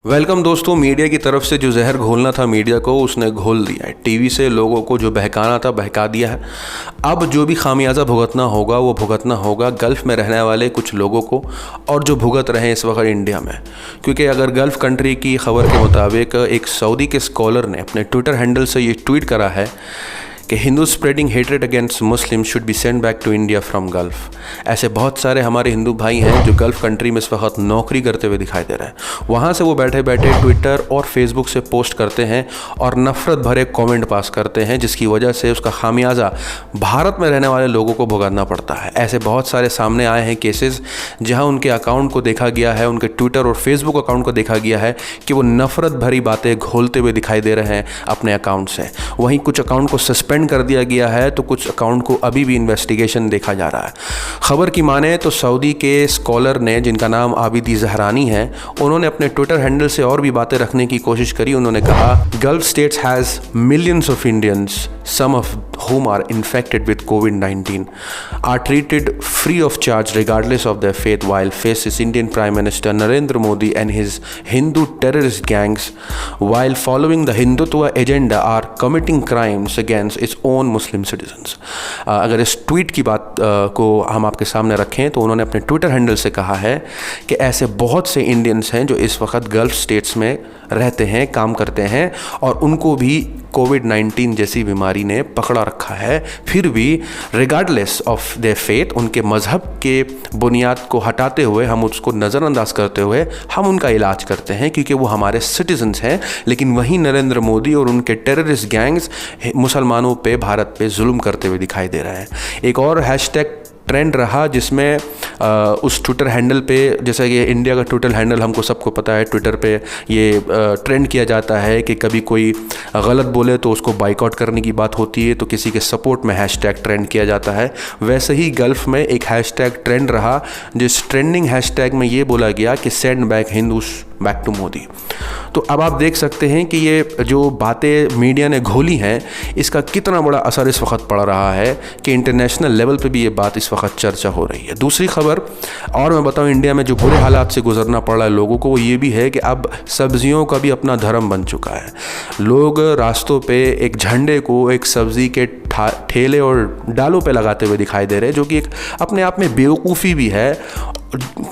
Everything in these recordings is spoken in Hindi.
वेलकम दोस्तों। मीडिया की तरफ से जो जहर घोलना था मीडिया को उसने घोल दिया है। टीवी से लोगों को जो बहकाना था बहका दिया है। अब जो भी खामियाजा भुगतना होगा वो भुगतना होगा गल्फ़ में रहने वाले कुछ लोगों को, और जो भुगत रहे हैं इस वक्त इंडिया में। क्योंकि अगर गल्फ़ कंट्री की खबर के मुताबिक एक सऊदी के स्कॉलर ने अपने ट्विटर हैंडल से ये ट्वीट करा है कि Hindu spreading hatred against Muslim should be send back to India from Gulf. ऐसे बहुत सारे हमारे हिंदू भाई हैं जो गल्फ़ कंट्री में इस वक्त नौकरी करते हुए दिखाई दे रहे हैं। वहाँ से वो बैठे बैठे ट्विटर और फेसबुक से पोस्ट करते हैं और नफ़रत भरे कमेंट पास करते हैं, जिसकी वजह से उसका खामियाजा भारत में रहने वाले लोगों को भुगतना पड़ता है। ऐसे बहुत सारे सामने आए हैं केसेस जहाँ उनके अकाउंट को देखा गया है, उनके ट्विटर और फेसबुक अकाउंट को देखा गया है कि वो नफ़रत भरी बातें घोलते हुए दिखाई दे रहे हैं अपने अकाउंट से। वहीं कुछ अकाउंट को सस्पेंड कर दिया गया है तो कुछ अकाउंट को अभी भी इन्वेस्टिगेशन देखा जा रहा है। खबर की माने तो सऊदी के स्कॉलर ने, जिनका नाम आबिदी जहरानी है, उन्होंने अपने ट्विटर हैंडल से और भी बातें रखने की कोशिश करी। उन्होंने कहा, gulf states has millions of Indians, some of whom are infected with COVID-19, are treated free of charge regardless of their faith, while faces Indian Prime Minister Narendra Modi and his Hindu terrorist gangs, while following the Hindutva agenda, are committing crimes against its own Muslim citizens. अगर इस ट्वीट की बात को हम आपके सामने रखें तो उन्होंने अपने ट्विटर हैंडल से कहा है कि ऐसे बहुत से इंडियंस हैं जो इस वक्त गल्फ स्टेट्स में रहते हैं, काम करते हैं, और उनको भी कोविड-19 जैसी बीमारी ने पकड़ा रखा है। फिर भी रिगार्डलेस ऑफ देयर फेथ, उनके मज़हब के बुनियाद को हटाते हुए, हम उसको नज़रअंदाज करते हुए हम उनका इलाज करते हैं क्योंकि वो हमारे सिटीजन्स हैं। लेकिन वहीं नरेंद्र मोदी और उनके टेररिस्ट गैंग्स मुसलमानों पे, भारत पे जुल्म करते हुए दिखाई दे रहे हैं। एक और हैशटैग ट्रेंड रहा जिसमें उस ट्विटर हैंडल पे, जैसा कि इंडिया का ट्विटर हैंडल हमको सबको पता है, ट्विटर पे ये ट्रेंड किया जाता है कि कभी कोई गलत बोले तो उसको बाइकआउट करने की बात होती है, तो किसी के सपोर्ट में हैशटैग ट्रेंड किया जाता है। वैसे ही गल्फ़ में एक हैशटैग ट्रेंड रहा जिस ट्रेंडिंग हैशटैग में ये बोला गया कि send back Hindus back to Modi. तो अब आप देख सकते हैं कि ये जो बातें मीडिया ने घोली हैं इसका कितना बड़ा असर इस वक्त पड़ रहा है कि इंटरनेशनल लेवल पे भी ये बात इस वक्त चर्चा हो रही है। दूसरी खबर और मैं बताऊं, इंडिया में जो बुरे हालात से गुजरना पड़ रहा है लोगों को, वो ये भी है कि अब सब्जियों का भी अपना धर्म बन चुका है। लोग रास्तों पे एक झंडे को एक सब्ज़ी के ठेले और डालों पे लगाते हुए दिखाई दे रहे हैं, जो कि एक अपने आप में बेवकूफ़ी भी है।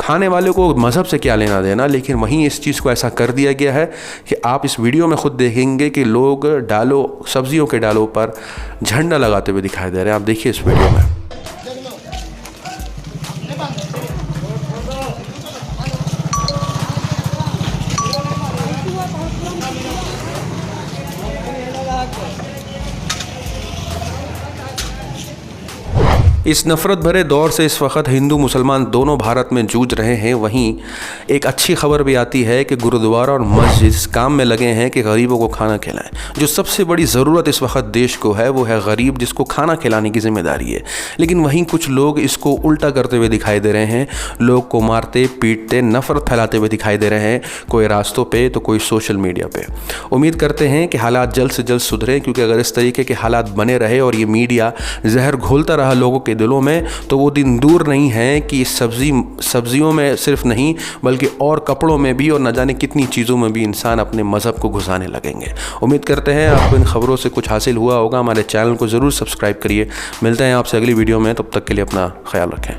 खाने वाले को मज़हब से क्या लेना देना, लेकिन वहीं इस चीज़ को ऐसा कर दिया गया है कि आप इस वीडियो में ख़ुद देखेंगे कि लोग सब्जियों के डालों पर झंडा लगाते हुए दिखाई दे रहे हैं। आप देखिए इस वीडियो में। इस नफ़रत भरे दौर से इस वक्त हिंदू मुसलमान दोनों भारत में जूझ रहे हैं। वहीं एक अच्छी खबर भी आती है कि गुरुद्वारा और मस्जिद इस काम में लगे हैं कि गरीबों को खाना खिलाएं। जो सबसे बड़ी ज़रूरत इस वक्त देश को है वो है गरीब, जिसको खाना खिलाने की जिम्मेदारी है। लेकिन वहीं कुछ लोग इसको उल्टा करते हुए दिखाई दे रहे हैं, लोग को मारते पीटते नफ़रत फैलाते हुए दिखाई दे रहे हैं, कोई रास्तों पर तो कोई सोशल मीडिया पर। उम्मीद करते हैं कि हालात जल्द से जल्द सुधरें, क्योंकि अगर इस तरीके के हालात बने रहे और ये मीडिया जहर घोलता रहा लोगों के दिलों में, तो वो दिन दूर नहीं है कि सब्जियों में सिर्फ नहीं बल्कि और कपड़ों में भी और न जाने कितनी चीज़ों में भी इंसान अपने मज़हब को घुसाने लगेंगे। उम्मीद करते हैं आपको इन खबरों से कुछ हासिल हुआ होगा। हमारे चैनल को ज़रूर सब्सक्राइब करिए। मिलते हैं आपसे अगली वीडियो में, तब तक के लिए अपना ख्याल रखें।